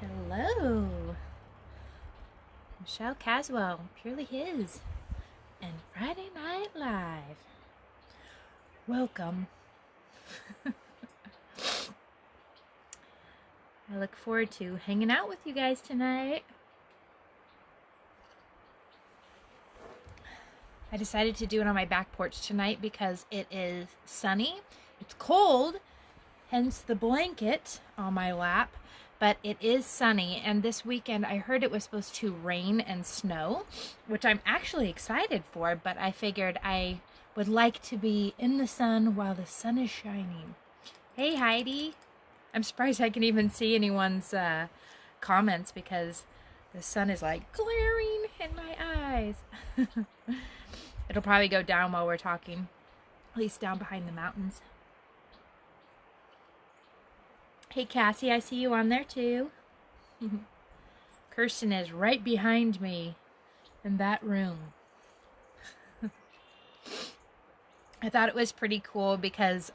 Hello, Michelle Caswell, Purely His, and Friday Night Live. Welcome. I look forward to hanging out with you guys tonight. I decided to do it on my back porch tonight because it is sunny. It's cold, hence the blanket on my lap. But it is sunny, and this weekend I heard it was supposed to rain and snow, which I'm actually excited for, but I figured I would like to be in the sun while the sun is shining. Hey Heidi! I'm surprised I can even see anyone's comments because the sun is like glaring in my eyes. It'll probably go down while we're talking, at least down behind the mountains. Hey Cassie, I see you on there too. Kirsten is right behind me in that room. I thought it was pretty cool because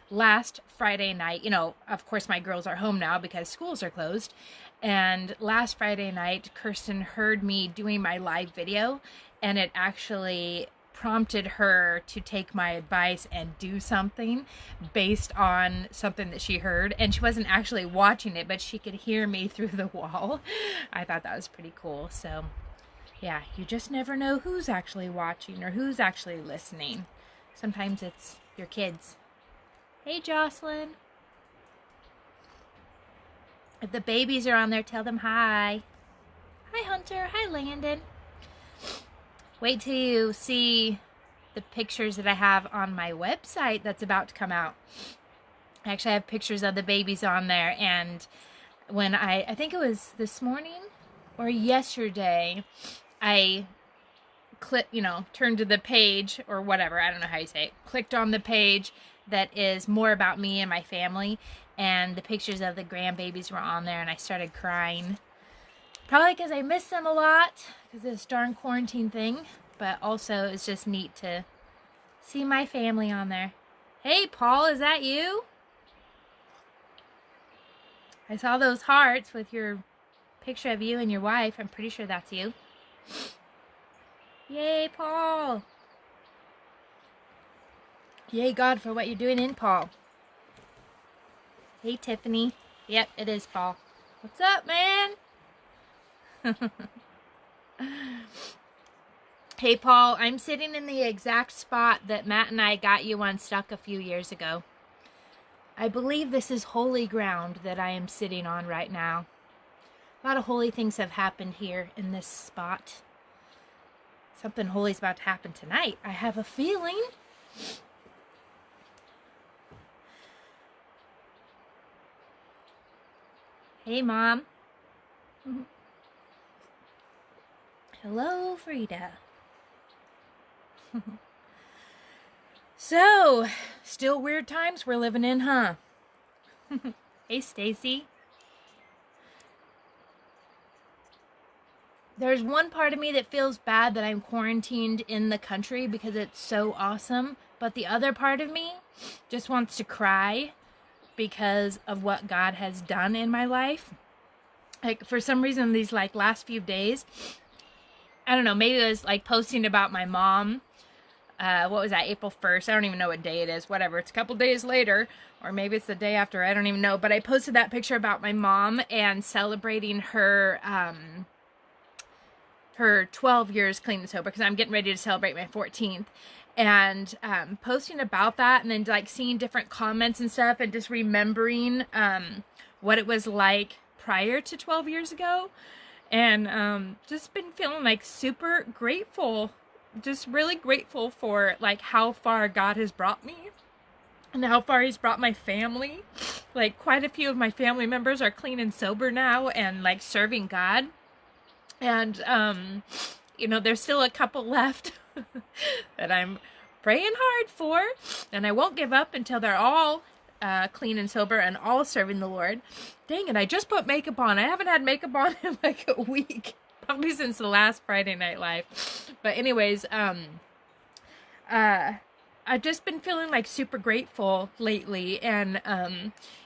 last Friday night, of course my girls are home now because schools are closed. And last Friday night, Kirsten heard me doing my live video, and it actually prompted her to take my advice and do something based on something that she heard. And she wasn't actually watching it, but she could hear me through the wall. I thought that was pretty cool. So yeah, you just never know who's actually watching or who's actually listening. Sometimes it's your kids. Hey Jocelyn. If the babies are on there, tell them hi. Hi Hunter. Hi Landon. Wait till you see the pictures that I have on my website that's about to come out. I actually have pictures of the babies on there, and when I think it was this morning or yesterday, I turned to the page or whatever, I don't know how you say it, clicked on the page that is more about me and my family, and the pictures of the grandbabies were on there, and I started crying. Probably because I miss them a lot because of this darn quarantine thing. But also it's just neat to see my family on there. Hey Paul, is that you? I saw those hearts with your picture of you and your wife. I'm pretty sure that's you. Yay Paul. Yay God for what you're doing in Paul. Hey Tiffany. Yep, it is Paul. What's up, man? Hey Paul, I'm sitting in the exact spot that Matt and I got you unstuck a few years ago. I believe this is holy ground that I am sitting on right now. A lot of holy things have happened here in this spot. Something holy is about to happen tonight. I have a feeling. Hey Mom. Hello, Frida. So, still weird times we're living in, huh? Hey, Stacy. There's one part of me that feels bad that I'm quarantined in the country because it's so awesome, but the other part of me just wants to cry because of what God has done in my life. Like, for some reason, these last few days, I don't know, maybe it was posting about my mom. What was that, April 1st? I don't even know what day it is, whatever. It's a couple days later, or maybe it's the day after, I don't even know. But I posted that picture about my mom and celebrating her 12 years clean and sober, because I'm getting ready to celebrate my 14th. And posting about that, and then seeing different comments and stuff, and just remembering what it was like prior to 12 years ago. And just been feeling super grateful, just really grateful for how far God has brought me and how far he's brought my family. Quite a few of my family members are clean and sober now and serving God. And there's still a couple left that I'm praying hard for, and I won't give up until they're all clean and sober and all serving the Lord. Dang it, I just put makeup on. I haven't had makeup on in a week. Probably since the last Friday Night Live. But anyways, I've just been feeling like super grateful lately. And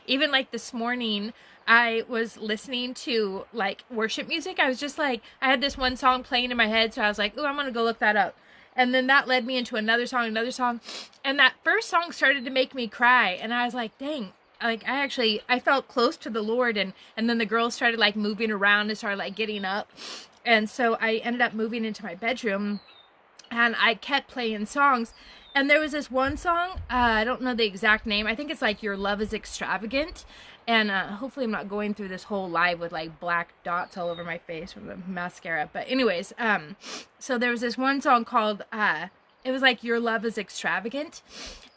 even like this morning, I was listening to like worship music. I was just like, I had this one song playing in my head, so I was like, oh, I'm gonna go look that up. And then that led me into another song, and that first song started to make me cry, and I was like, dang. Like, I felt close to the Lord, and then the girls started like moving around and started like getting up. And so I ended up moving into my bedroom, and I kept playing songs. And there was this one song, I don't know the exact name. I think it's like Your Love is Extravagant. And hopefully I'm not going through this whole live with like black dots all over my face from the mascara. But anyways, so there was this one song called, it was like Your Love is Extravagant.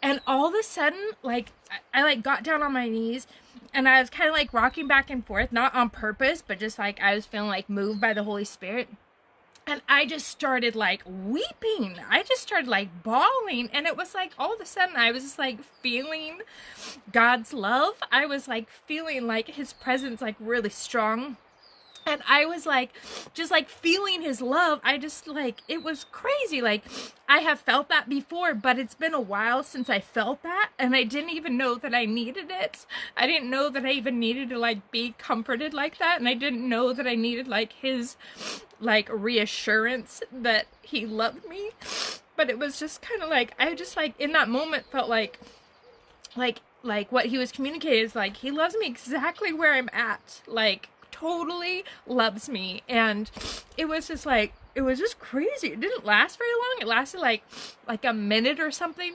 And all of a sudden, like, I like got down on my knees, and I was kind of like rocking back and forth, not on purpose, but just like I was feeling like moved by the Holy Spirit. And I just started like weeping. I just started like bawling. And it was like all of a sudden I was just like feeling God's love. I was like feeling like his presence like really strong. And I was like, just like feeling his love. I just like, it was crazy. Like, I have felt that before, but it's been a while since I felt that. And I didn't even know that I needed it. I didn't know that I even needed to like be comforted like that. And I didn't know that I needed like his like reassurance that he loved me. But it was just kind of like, I just like in that moment felt like what he was communicating is like, he loves me exactly where I'm at. Like, totally loves me. And it was just like, it was just crazy. It didn't last very long. It lasted like a minute or something,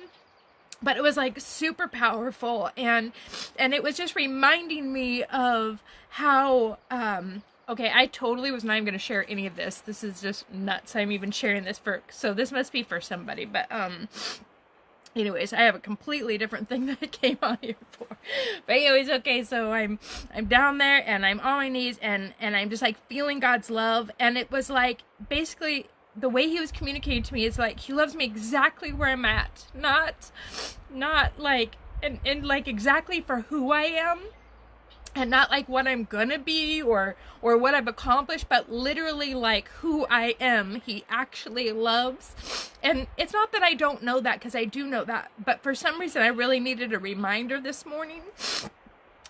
but it was like super powerful. And it was just reminding me of how okay, I totally was not even going to share any of this. This is just nuts. I'm even sharing this so this must be for somebody. But anyways, I have a completely different thing that I came on here for. But anyways, okay, so I'm down there, and I'm on my knees, and I'm just like feeling God's love. And it was like, basically the way he was communicating to me is like, he loves me exactly where I'm at, not like and like exactly for who I am, and not like what I'm gonna be or what I've accomplished, but literally like who I am, he actually loves. And it's not that I don't know that, because I do know that, but for some reason I really needed a reminder this morning,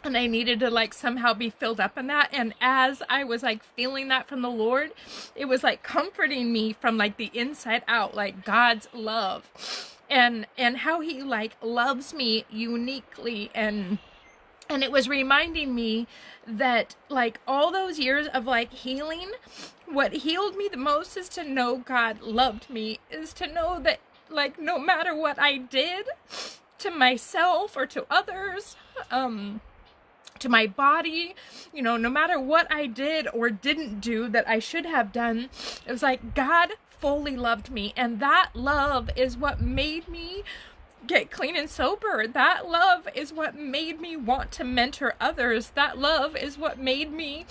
and I needed to like somehow be filled up in that. And as I was like feeling that from the Lord, it was like comforting me from like the inside out, like God's love and how he like loves me uniquely. And it was reminding me that like all those years of like healing, what healed me the most is to know God loved me, is to know that like no matter what I did to myself or to others, to my body, you know, no matter what I did or didn't do that I should have done, it was like God fully loved me. And that love is what made me get clean and sober. That love is what made me want to mentor others. That love is what made me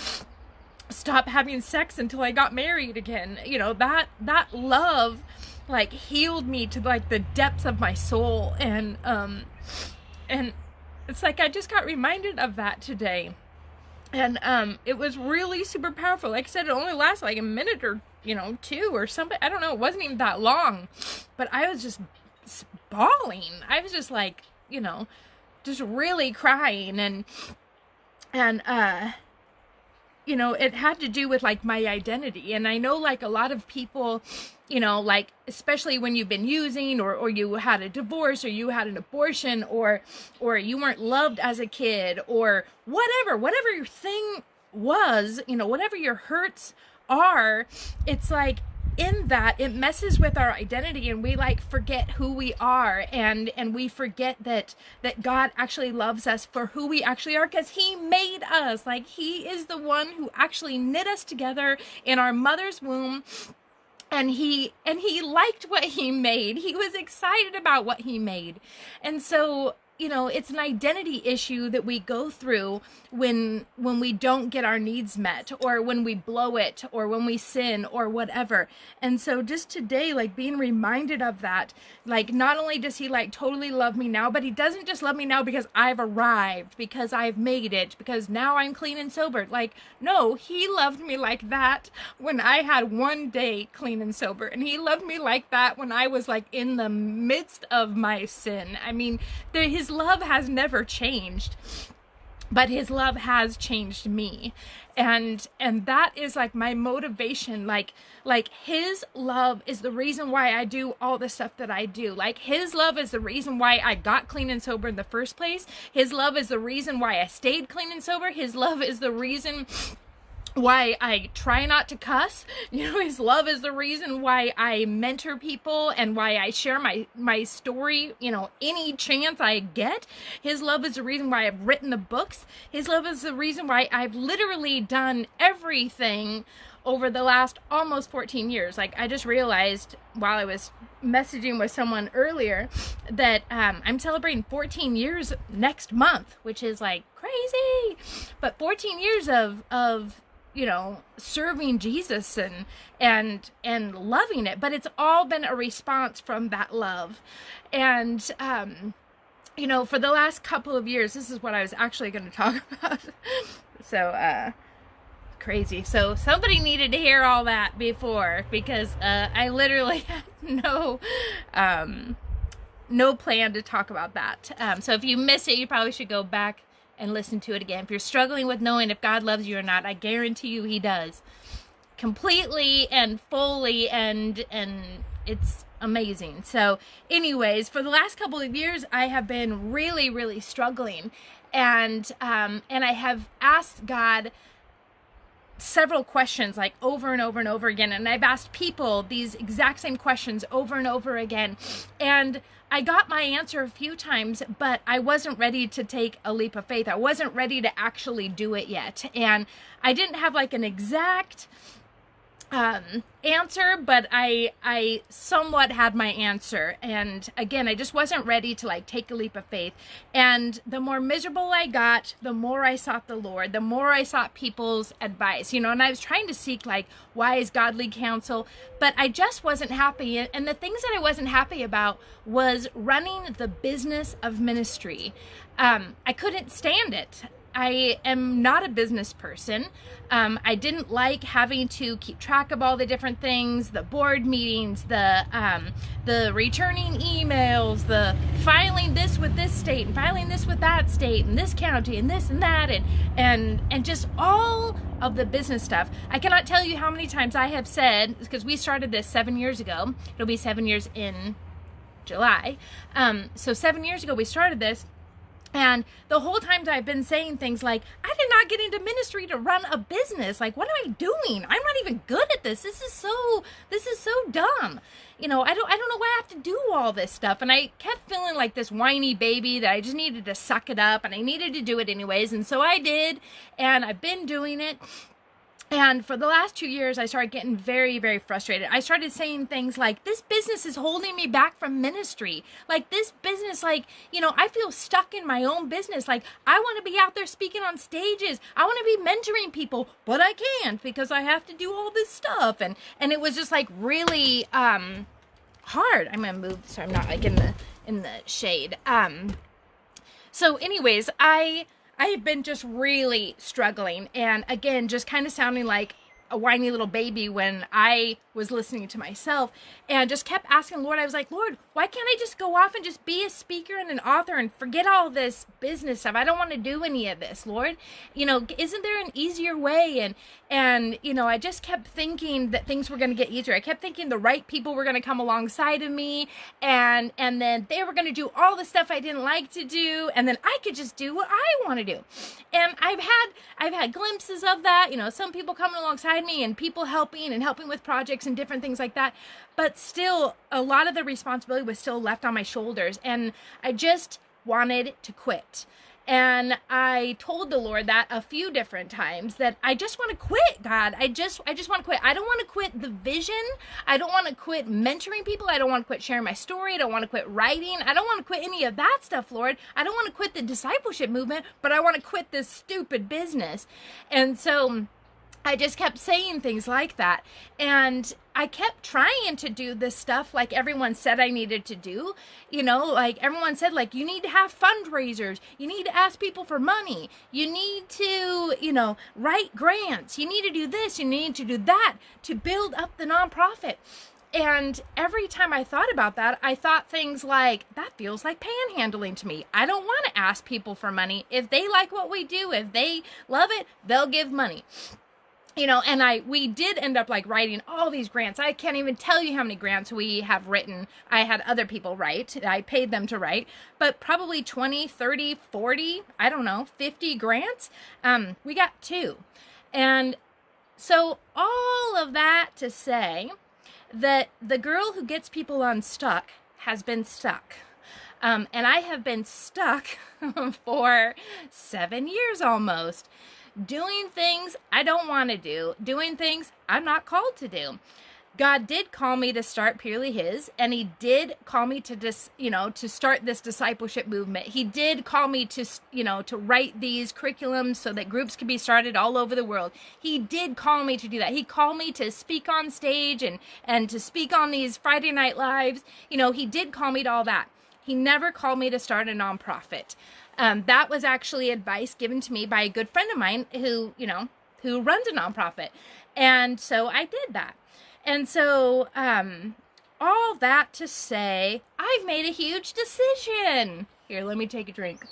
stop having sex until I got married again. You know, that love like healed me to like the depths of my soul. And it's like I just got reminded of that today. And it was really super powerful. Like I said, it only lasted like a minute or, you know, two or something. I don't know. It wasn't even that long. But I was just bawling. I was just like, you know, just really crying. And you know, it had to do with like my identity. And I know like a lot of people, you know, like especially when you've been using or you had a divorce or you had an abortion or you weren't loved as a kid or whatever your thing was, you know, whatever your hurts are, it's like in that it messes with our identity, and we like forget who we are, and we forget that God actually loves us for who we actually are, because he made us. Like, he is the one who actually knit us together in our mother's womb. And he liked what he made. He was excited about what he made. And so it's an identity issue that we go through when we don't get our needs met, or when we blow it, or when we sin, or whatever. And so just today, like, being reminded of that, like, not only does he like totally love me now, but he doesn't just love me now because I've arrived, because I've made it, because now I'm clean and sober. Like, no, he loved me like that when I had one day clean and sober, and he loved me like that when I was like in the midst of my sin. I mean, his love has never changed, but his love has changed me. And that is like my motivation. Like his love is the reason why I do all the stuff that I do. Like, his love is the reason why I got clean and sober in the first place. His love is the reason why I stayed clean and sober. His love is the reason why I try not to cuss. His love is the reason why I mentor people and why I share my story, any chance I get. His love is the reason why I've written the books. His love is the reason why I've literally done everything over the last almost 14 years. Like, I just realized while I was messaging with someone earlier that I'm celebrating 14 years next month, which is like crazy. But 14 years of serving Jesus and loving it. But it's all been a response from that love. And, for the last couple of years, this is what I was actually going to talk about. So, crazy. So somebody needed to hear all that before, because I literally had no plan to talk about that. So if you miss it, you probably should go back and listen to it again. If you're struggling with knowing if God loves you or not, I guarantee you he does. Completely and fully, and it's amazing. So anyways, for the last couple of years, I have been really, really struggling. And I have asked God several questions, like over and over and over again. And I've asked people these exact same questions over and over again. And I got my answer a few times, but I wasn't ready to take a leap of faith. I wasn't ready to actually do it yet. And I didn't have like an exact answer, but I somewhat had my answer. And again, I just wasn't ready to like take a leap of faith. And the more miserable I got, the more I sought the Lord, the more I sought people's advice, and I was trying to seek like wise, godly counsel, but I just wasn't happy. And the things that I wasn't happy about was running the business of ministry. I couldn't stand it. I am not a business person. I didn't like having to keep track of all the different things, the board meetings, the returning emails, the filing this with this state and filing this with that state and this county and this and that, and just all of the business stuff. I cannot tell you how many times I have said, because we started this 7 years ago. It'll be 7 years in July. So 7 years ago we started this. And the whole time I've been saying things like, I did not get into ministry to run a business. Like, what am I doing? I'm not even good at this. This is so dumb. I don't know why I have to do all this stuff. And I kept feeling like this whiny baby that I just needed to suck it up, and I needed to do it anyways. And so I did, and I've been doing it. And for the last 2 years, I started getting very, very frustrated. I started saying things like, this business is holding me back from ministry. Like, this business, like, I feel stuck in my own business. Like, I want to be out there speaking on stages. I want to be mentoring people, but I can't because I have to do all this stuff. And it was just like really hard. I'm going to move so I'm not like in the shade. So anyways, I have been just really struggling, and again, just kind of sounding like a whiny little baby when I was listening to myself, and just kept asking Lord. I was like, Lord, why can't I just go off and just be a speaker and an author and forget all this business stuff? I don't want to do any of this, Lord. Isn't there an easier way? And I just kept thinking that things were going to get easier. I kept thinking the right people were going to come alongside of me, and then they were going to do all the stuff I didn't like to do, and then I could just do what I want to do. And I've had glimpses of that. Some people coming alongside me and people helping with projects and different things like that. But still, a lot of the responsibility was still left on my shoulders, and I just wanted to quit. And I told the Lord that a few different times, that I just want to quit, God. I just want to quit. I don't want to quit the vision. I don't want to quit mentoring people. I don't want to quit sharing my story. I don't want to quit writing. I don't want to quit any of that stuff, Lord. I don't want to quit the discipleship movement, but I want to quit this stupid business. And so I just kept saying things like that. And I kept trying to do this stuff like everyone said I needed to do. You know, like everyone said, like, you need to have fundraisers. You need to ask people for money. You need to, you know, write grants. You need to do this. You need to do that to build up the nonprofit. And every time I thought about that, I thought things like, that feels like panhandling to me. I don't want to ask people for money. If they like what we do, if they love it, they'll give money. You know, and we did end up like writing all these grants. I can't even tell you how many grants we have written. I had other people write. I paid them to write, but probably 20, 30, 40, I don't know, 50 grants. We got 2. And so all of that to say that the girl who gets people unstuck has been stuck. And I have been stuck for 7 years almost. Doing things I don't want to do, doing things I'm not called to do. God did call me to start Purely His, and He did call me to to start this discipleship movement. He did call me to, to write these curriculums so that groups could be started all over the world. He did call me to do that. He called me to speak on stage and to speak on these Friday Night Lives. He did call me to all that. He never called me to start a nonprofit. That was actually advice given to me by a good friend of mine who runs a nonprofit. And so I did that. And so, all that to say, I've made a huge decision. Here, let me take a drink.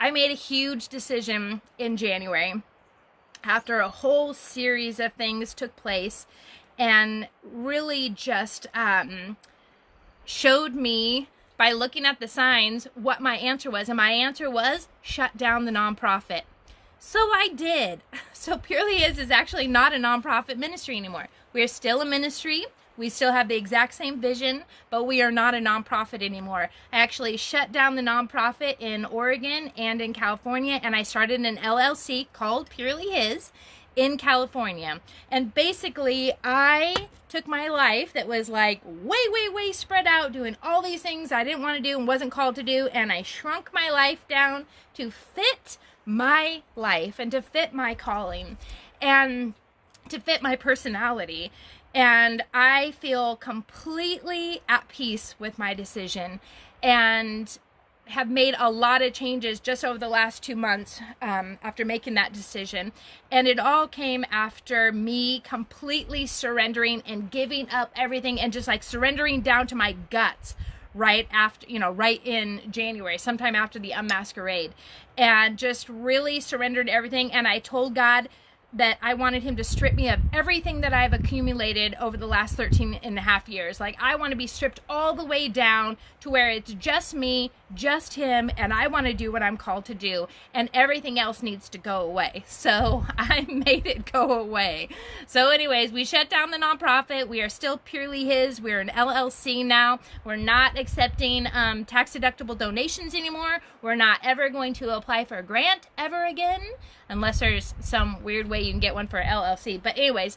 I made a huge decision in January after a whole series of things took place and really just, showed me by looking at the signs what my answer was. And my answer was shut down the nonprofit. So I did. So Purely His is actually not a nonprofit ministry anymore. We are still a ministry. We still have the exact same vision, but we are not a nonprofit anymore. I actually shut down the nonprofit in Oregon and in California, and I started an LLC called Purely His in California. And basically, I took my life that was like way spread out, doing all these things I didn't want to do and wasn't called to do, and I shrunk my life down to fit my life and to fit my calling and to fit my personality. And I feel completely at peace with my decision and have made a lot of changes just over the last 2 months after making that decision. And it all came after me completely surrendering and giving up everything and just like surrendering down to my guts right after, right in January, sometime after the Unmasquerade, and just really surrendered everything. And I told God that I wanted Him to strip me of everything that I've accumulated over the last 13 and a half years. Like, I want to be stripped all the way down to where it's just me, just Him, and I want to do what I'm called to do, and everything else needs to go away. So I made it go away. So anyways, we shut down the nonprofit. We are still Purely His. We're an LLC now. We're not accepting tax-deductible donations anymore. We're not ever going to apply for a grant ever again, unless there's some weird way you can get one for LLC. But anyways,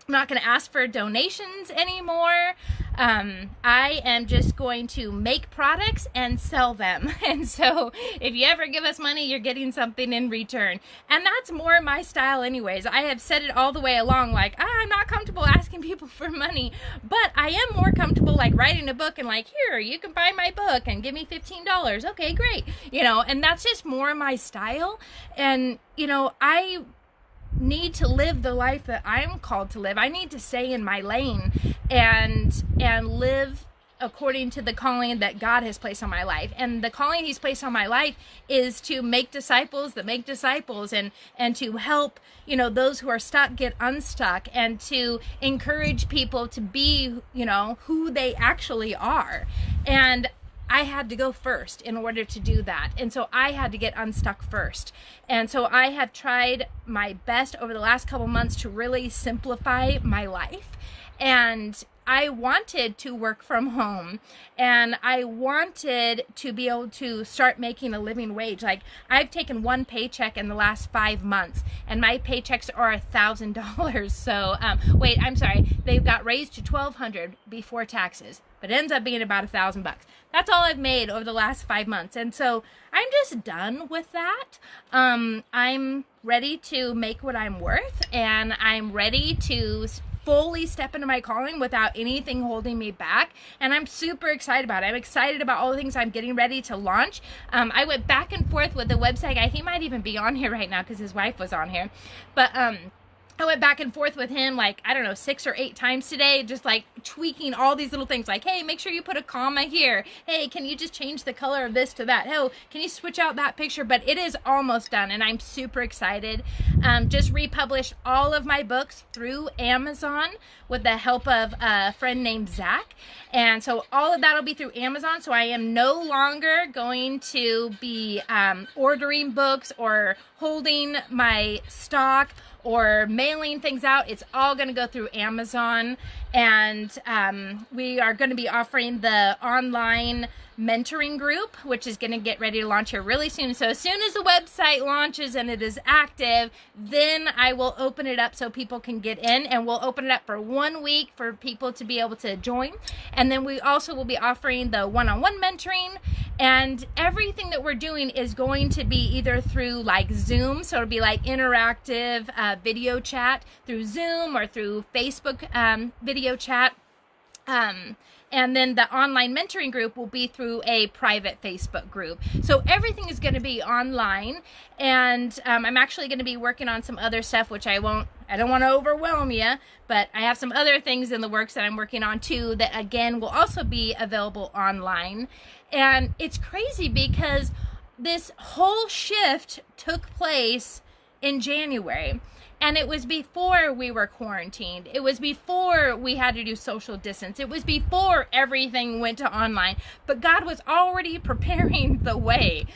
I'm not going to ask for donations anymore. I am just going to make products and sell them. And so if you ever give us money, you're getting something in return. And that's more my style anyways. I have said it all the way along, like, I'm not comfortable asking people for money, but I am more comfortable like writing a book and like, here, you can buy my book and give me $15. Okay, great. And that's just more my style. And, I need to live the life that I'm called to live. I need to stay in my lane and live according to the calling that God has placed on my life. And the calling He's placed on my life is to make disciples that make disciples, and to help, those who are stuck get unstuck, and to encourage people to be, who they actually are. And I had to go first in order to do that. And so I had to get unstuck first. And so I have tried my best over the last couple months to really simplify my life. And I wanted to work from home, and I wanted to be able to start making a living wage. Like, I've taken one paycheck in the last 5 months, and my paychecks are $1,000. So wait, I'm sorry, they've got raised to $1,200 before taxes, but it ends up being about $1,000. That's all I've made over the last 5 months. And so I'm just done with that. I'm ready to make what I'm worth, and I'm ready to fully step into my calling without anything holding me back. And I'm super excited about it. I'm excited about all the things I'm getting ready to launch. I went back and forth with the website guy. He might even be on here right now because his wife was on here. But I went back and forth with him, like, I don't know, 6 or 8 times today, just like tweaking all these little things, like, hey, make sure you put a comma here. Hey, can you just change the color of this to that? Oh, can you switch out that picture? But it is almost done, and I'm super excited. Just republished all of my books through Amazon with the help of a friend named Zach. And so all of that will be through Amazon. So I am no longer going to be ordering books or holding my stock or mailing things out. It's all going to go through Amazon. And we are going to be offering the online mentoring group, which is going to get ready to launch here really soon. So as soon as the website launches and it is active, then I will open it up so people can get in, and we'll open it up for 1 week for people to be able to join. And then we also will be offering the one-on-one mentoring, and everything that we're doing is going to be either through like Zoom, so it'll be like interactive video chat through Zoom or through Facebook video chat. And then the online mentoring group will be through a private Facebook group. So everything is going to be online. And I'm actually going to be working on some other stuff, which I don't want to overwhelm you, but I have some other things in the works that I'm working on too that, again, will also be available online. And it's crazy because this whole shift took place in January. And it was before we were quarantined. It was before we had to do social distance. It was before everything went to online. But God was already preparing the way.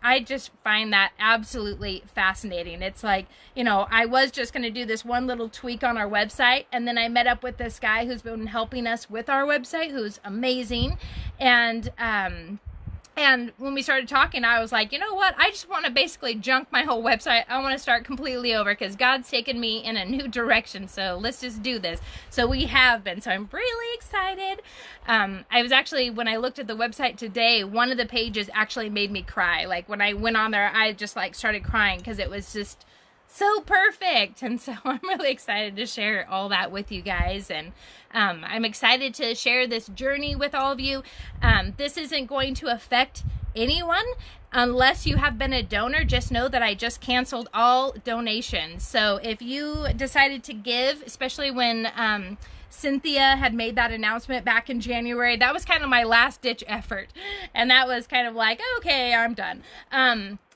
I just find that absolutely fascinating. It's like, I was just going to do this one little tweak on our website. And then I met up with this guy who's been helping us with our website, who's amazing. And when we started talking, I was like, you know what? I just want to basically junk my whole website. I want to start completely over because God's taken me in a new direction. So let's just do this. So we have been. So I'm really excited. I was actually, when I looked at the website today, one of the pages actually made me cry. Like when I went on there, I just like started crying because it was just so perfect. And so I'm really excited to share all that with you guys. And I'm excited to share this journey with all of you. This isn't going to affect anyone unless you have been a donor. Just know that I just canceled all donations. So if you decided to give, especially when Cynthia had made that announcement back in January, that was kind of my last ditch effort. And that was kind of like, okay, I'm done.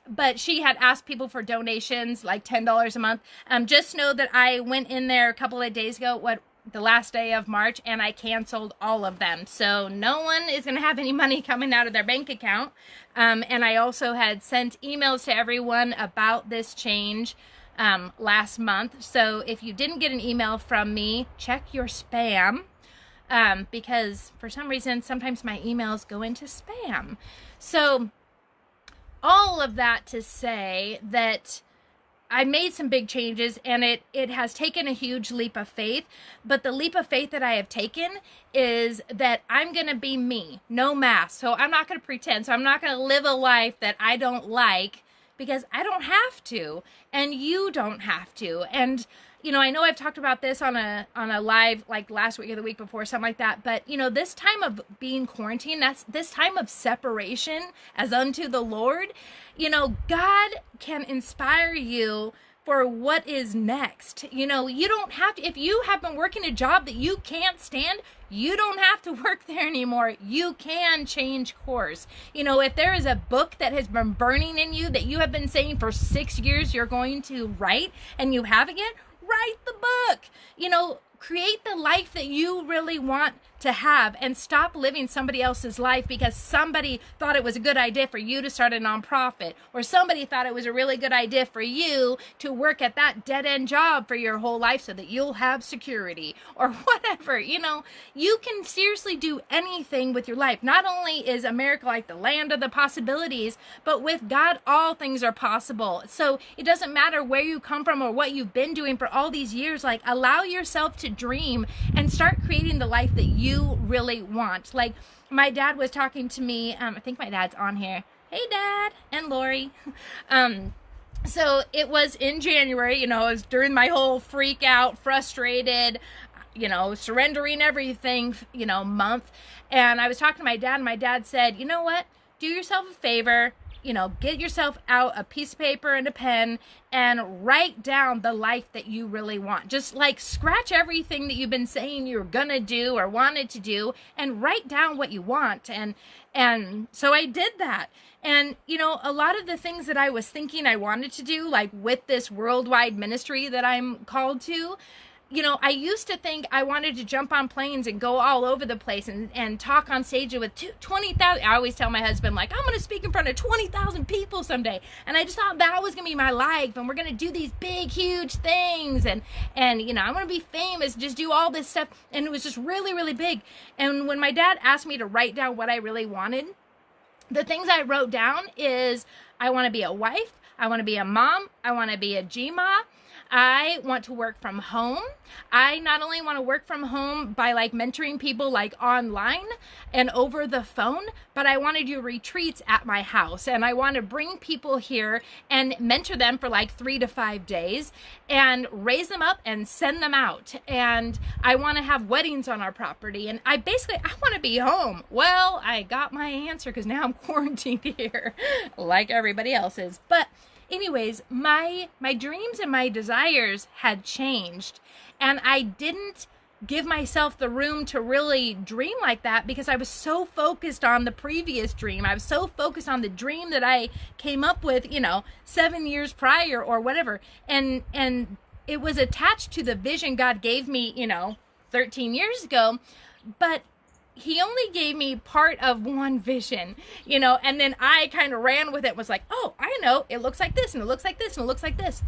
But she had asked people for donations, like $10 a month. Just know that I went in there a couple of days ago, the last day of March, and I canceled all of them. So no one is going to have any money coming out of their bank account. And I also had sent emails to everyone about this change last month. So if you didn't get an email from me, check your spam. Because for some reason, sometimes my emails go into spam. So all of that to say that I made some big changes, and it has taken a huge leap of faith. But the leap of faith that I have taken is that I'm going to be me, no mask. So I'm not going to pretend. So I'm not going to live a life that I don't like, because I don't have to, and you don't have to. And I know I've talked about this on a live like last week or the week before, something like that. But, this time of being quarantined, that's this time of separation as unto the Lord. God can inspire you for what is next. You don't have to, if you have been working a job that you can't stand, you don't have to work there anymore. You can change course. If there is a book that has been burning in you that you have been saying for 6 years you're going to write and you haven't yet, write the book. create the life that you really want to have, and stop living somebody else's life because somebody thought it was a good idea for you to start a nonprofit, or somebody thought it was a really good idea for you to work at that dead-end job for your whole life so that you'll have security or whatever. You know, you can seriously do anything with your life. Not only is America like the land of the possibilities, but with God all things are possible. So it doesn't matter where you come from or what you've been doing for all these years. Like, allow yourself to dream and start creating the life that you really want. Like, my dad was talking to me, I think my dad's on here. Hey, Dad, and Lori. So it was in January, you know, it was during my whole freak out, frustrated, you know, surrendering everything, you know, month. And I was talking to my dad, and my dad said, you know what, do yourself a favor, you know, get yourself out a piece of paper and a pen and write down the life that you really want. Just like scratch everything that you've been saying you're gonna do or wanted to do and write down what you want. And so I did that. And, you know, a lot of the things that I was thinking I wanted to do, like with this worldwide ministry that I'm called to, you know, I used to think I wanted to jump on planes and go all over the place and talk on stage with 20,000. I always tell my husband, like, I'm going to speak in front of 20,000 people someday. And I just thought that was going to be my life. And we're going to do these big, huge things. And you know, I'm going to be famous, just do all this stuff. And it was just really, really big. And when my dad asked me to write down what I really wanted, the things I wrote down is I want to be a wife. I want to be a mom. I want to be a GMA. I want to work from home. I not only want to work from home by like mentoring people like online and over the phone, but I want to do retreats at my house, and I want to bring people here and mentor them for like 3 to 5 days and raise them up and send them out. And I want to have weddings on our property, and I want to be home. Well, I got my answer because now I'm quarantined here like everybody else is. But anyways, my dreams and my desires had changed, and I didn't give myself the room to really dream like that because I was so focused on the previous dream. I was so focused on the dream that I came up with, you know, 7 years prior or whatever. And it was attached to the vision God gave me, you know, 13 years ago, but he only gave me part of one vision, you know, and then I kind of ran with it, was like, oh, I know, it looks like this, and it looks like this, and it looks like this.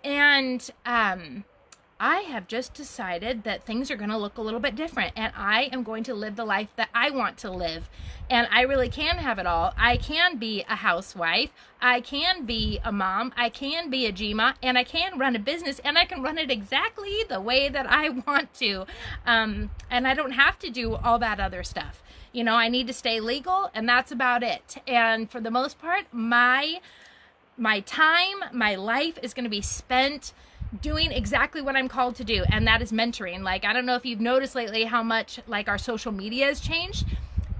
And I have just decided that things are going to look a little bit different, and I am going to live the life that I want to live. And I really can have it all. I can be a housewife, I can be a mom, I can be a GMA, and I can run a business, and I can run it exactly the way that I want to. And I don't have to do all that other stuff. You know, I need to stay legal, and that's about it. And for the most part, my time, my life is going to be spent doing exactly what I'm called to do, and that is mentoring. Like, I don't know if you've noticed lately how much like our social media has changed.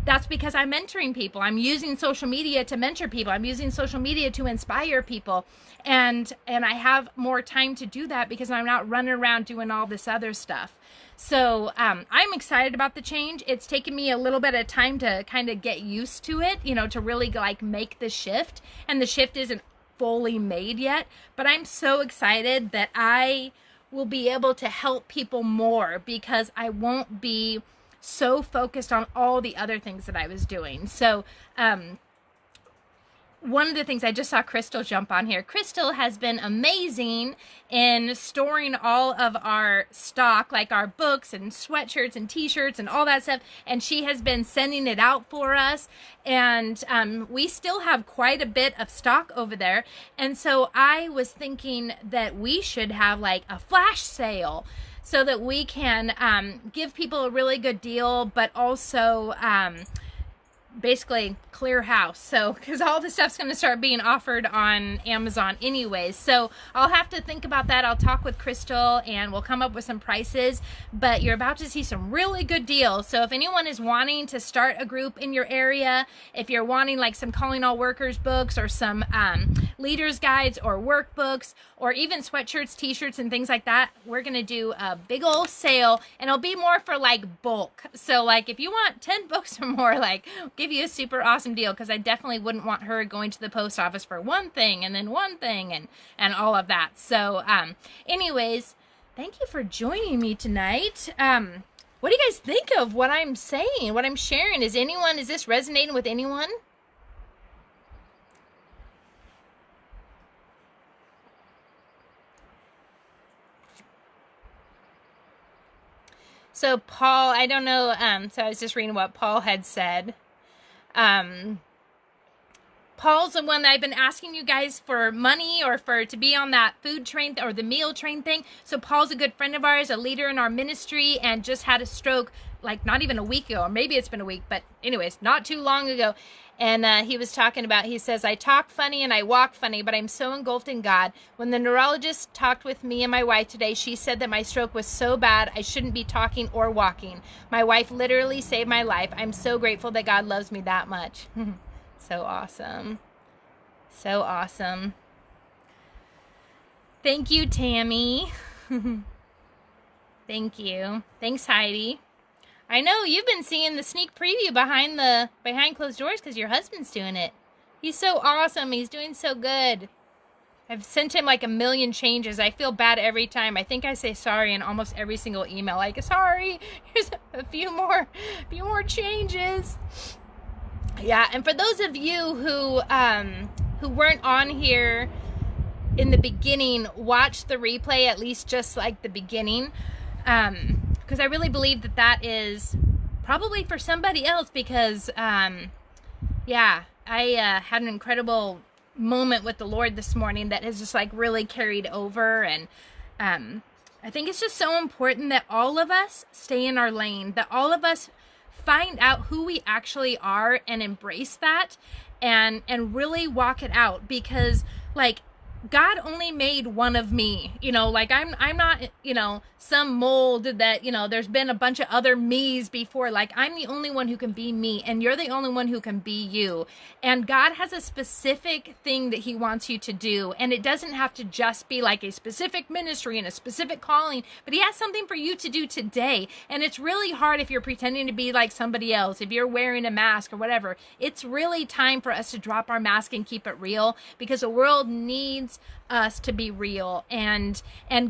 That's because I'm mentoring people. I'm using social media to mentor people. I'm using social media to inspire people. And I have more time to do that because I'm not running around doing all this other stuff. So I'm excited about the change. It's taken me a little bit of time to kind of get used to it, you know, to really like make the shift. And the shift isn't fully made yet, but I'm so excited that I will be able to help people more because I won't be so focused on all the other things that I was doing. So one of the things, I just saw Crystal jump on here. Crystal has been amazing in storing all of our stock, like our books and sweatshirts and t-shirts and all that stuff. And she has been sending it out for us. And we still have quite a bit of stock over there. And so I was thinking that we should have like a flash sale so that we can give people a really good deal, but also basically clear house. So because all the stuff's going to start being offered on Amazon anyways, so I'll have to think about that. I'll talk with Crystal and we'll come up with some prices, but you're about to see some really good deals. So if anyone is wanting to start a group in your area, if you're wanting like some Calling All Workers books or some leaders guides or workbooks or even sweatshirts, t-shirts and things like that, we're going to do a big old sale, and it'll be more for like bulk. So like if you want 10 books or more, like give you a super awesome deal, because I definitely wouldn't want her going to the post office for one thing and then one thing and all of that. So anyways, Thank you for joining me tonight. What do you guys think of what I'm saying, what I'm sharing? Is this resonating with anyone? So Paul, I don't know, so I was just reading what Paul had said. Paul's the one that I've been asking you guys for money or to be on that food train or the meal train thing. So Paul's a good friend of ours, a leader in our ministry, and just had a stroke like not even a week ago, or maybe it's been a week, but anyways, not too long ago. And he was talking about, he says, I talk funny and I walk funny, but I'm so engulfed in God. When the neurologist talked with me and my wife today, she said that my stroke was so bad I shouldn't be talking or walking. My wife literally saved my life. I'm so grateful that God loves me that much. So awesome. So awesome. Thank you, Tammy. Thank you. Thanks, Heidi. I know you've been seeing the sneak preview behind closed doors because your husband's doing it. He's so awesome. He's doing so good. I've sent him like a million changes. I feel bad every time. I think I say sorry in almost every single email. Like, sorry, here's a few more changes. Yeah, and for those of you who weren't on here in the beginning, watch the replay, at least just like the beginning. Because I really believe that is probably for somebody else because, yeah, I had an incredible moment with the Lord this morning that has just like really carried over. And I think it's just so important that all of us stay in our lane, that all of us find out who we actually are and embrace that and really walk it out, because like God only made one of me, like I'm not, some mold that, there's been a bunch of other me's before. Like I'm the only one who can be me, and you're the only one who can be you. And God has a specific thing that he wants you to do. And it doesn't have to just be like a specific ministry and a specific calling, but he has something for you to do today. And it's really hard if you're pretending to be like somebody else, if you're wearing a mask or whatever. It's really time for us to drop our mask and keep it real, because the world needs us to be real, and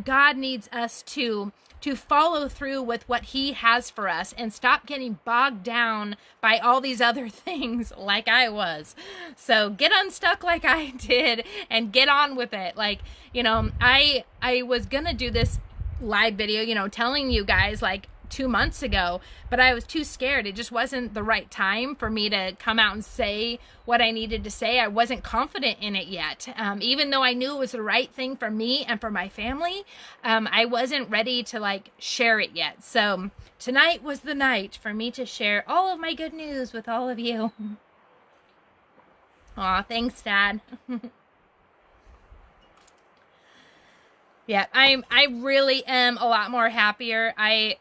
God needs us to follow through with what he has for us and stop getting bogged down by all these other things like I was. So get unstuck like I did and get on with it. Like, I was gonna do this live video, telling you guys like 2 months ago, but I was too scared. It just wasn't the right time for me to come out and say what I needed to say. I wasn't confident in it yet. Even though I knew it was the right thing for me and for my family, I wasn't ready to like share it yet. So tonight was the night for me to share all of my good news with all of you. Aw, thanks, Dad. Yeah, I really am a lot more happier.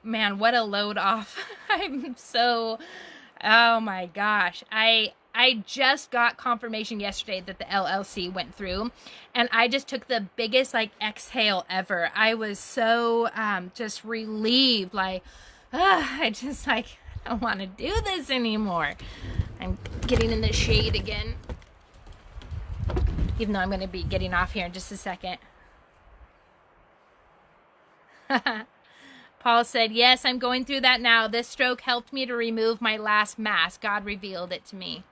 Man, what a load off. I'm so, oh my gosh. I just got confirmation yesterday that the LLC went through, and I just took the biggest like exhale ever. I was so just relieved, like, I just like, I don't want to do this anymore. I'm getting in the shade again, even though I'm going to be getting off here in just a second. Paul said, yes, I'm going through that now. This stroke helped me to remove my last mask. God revealed it to me.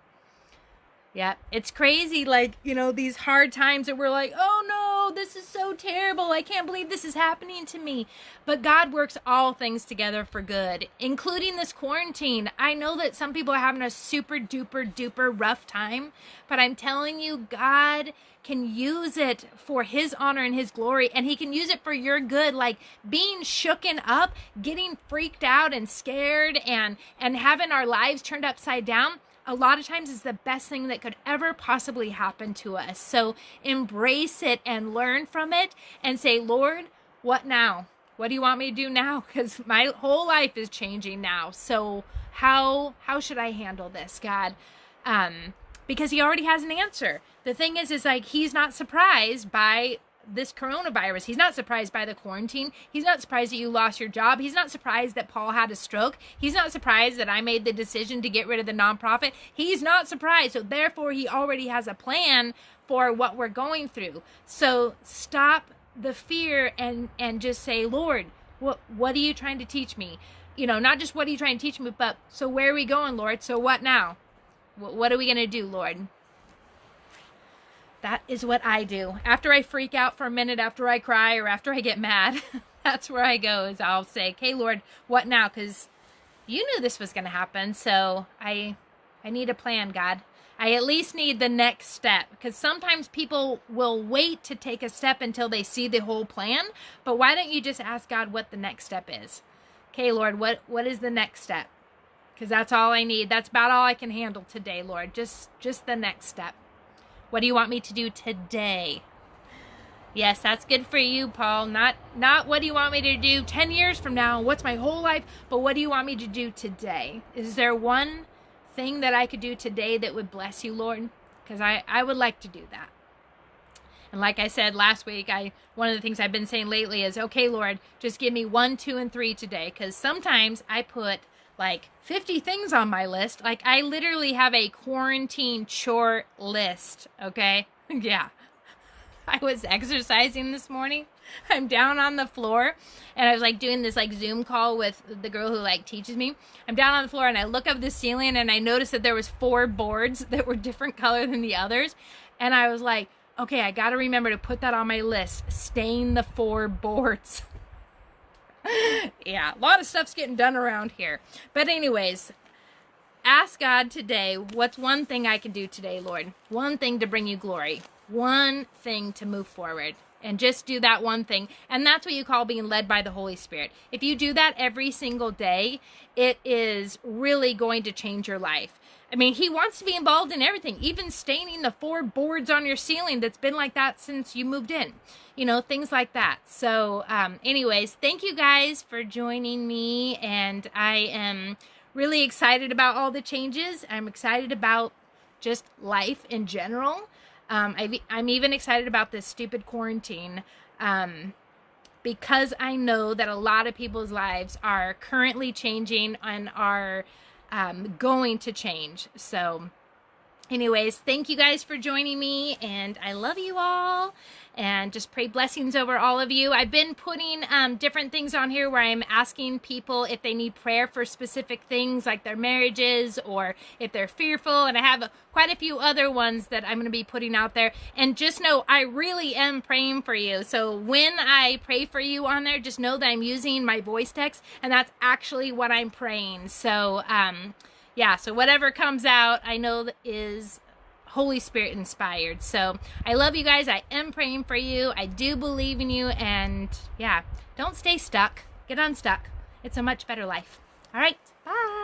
Yeah, it's crazy. Like, these hard times that we're like, oh no, this is so terrible. I can't believe this is happening to me. But God works all things together for good, including this quarantine. I know that some people are having a super duper duper rough time, but I'm telling you, God can use it for his honor and his glory, and he can use it for your good. Like being shooken up, getting freaked out and scared, and having our lives turned upside down, a lot of times is the best thing that could ever possibly happen to us. So embrace it and learn from it and say, Lord, what now? What do you want me to do now? Because my whole life is changing now. So how should I handle this, God? Because he already has an answer. The thing is like, he's not surprised by this coronavirus. He's not surprised by the quarantine. He's not surprised that you lost your job. He's not surprised that Paul had a stroke. He's not surprised that I made the decision to get rid of the nonprofit. He's not surprised. So therefore, he already has a plan for what we're going through. So stop the fear and just say, Lord, what are you trying to teach me? Not just what are you trying to teach me, but so where are we going, Lord? So what now? What are we going to do, Lord? That is what I do. After I freak out for a minute, after I cry, or after I get mad, that's where I go, is I'll say, okay, Lord, what now? Because you knew this was going to happen, so I need a plan, God. I at least need the next step, because sometimes people will wait to take a step until they see the whole plan. But why don't you just ask God what the next step is? Okay, Lord, what is the next step? Because that's all I need. That's about all I can handle today, Lord. Just the next step. What do you want me to do today? Yes, that's good for you, Paul. Not what do you want me to do 10 years from now? What's my whole life? But what do you want me to do today? Is there one thing that I could do today that would bless you, Lord? Because I would like to do that. And like I said last week, one of the things I've been saying lately is, okay, Lord, just give me 1, 2, and 3 today. Because sometimes I put like 50 things on my list. Like I literally have a quarantine chore list. Okay. Yeah. I was exercising this morning. I'm down on the floor and I was like doing this like Zoom call with the girl who like teaches me. I'm down on the floor and I look up the ceiling and I noticed that there was 4 boards that were different color than the others. And I was like, okay, I got to remember to put that on my list. Stain the 4 boards. Yeah, a lot of stuff's getting done around here. But anyways, ask God today, what's one thing I can do today, Lord? One thing to bring you glory. One thing to move forward. And just do that one thing. And that's what you call being led by the Holy Spirit. If you do that every single day, it is really going to change your life. I mean, he wants to be involved in everything, even staining the 4 boards on your ceiling that's been like that since you moved in. Things like that. So anyways, thank you guys for joining me. And I am really excited about all the changes. I'm excited about just life in general. I'm even excited about this stupid quarantine because I know that a lot of people's lives are currently changing and are going to change. So anyways, thank you guys for joining me, and I love you all, and just pray blessings over all of you. I've been putting different things on here where I'm asking people if they need prayer for specific things like their marriages or if they're fearful, and I have quite a few other ones that I'm going to be putting out there. And just know I really am praying for you. So when I pray for you on there, just know that I'm using my voice text, and that's actually what I'm praying. So yeah, so whatever comes out, I know that is Holy Spirit inspired. So I love you guys. I am praying for you. I do believe in you. And yeah, don't stay stuck. Get unstuck. It's a much better life. All right. Bye.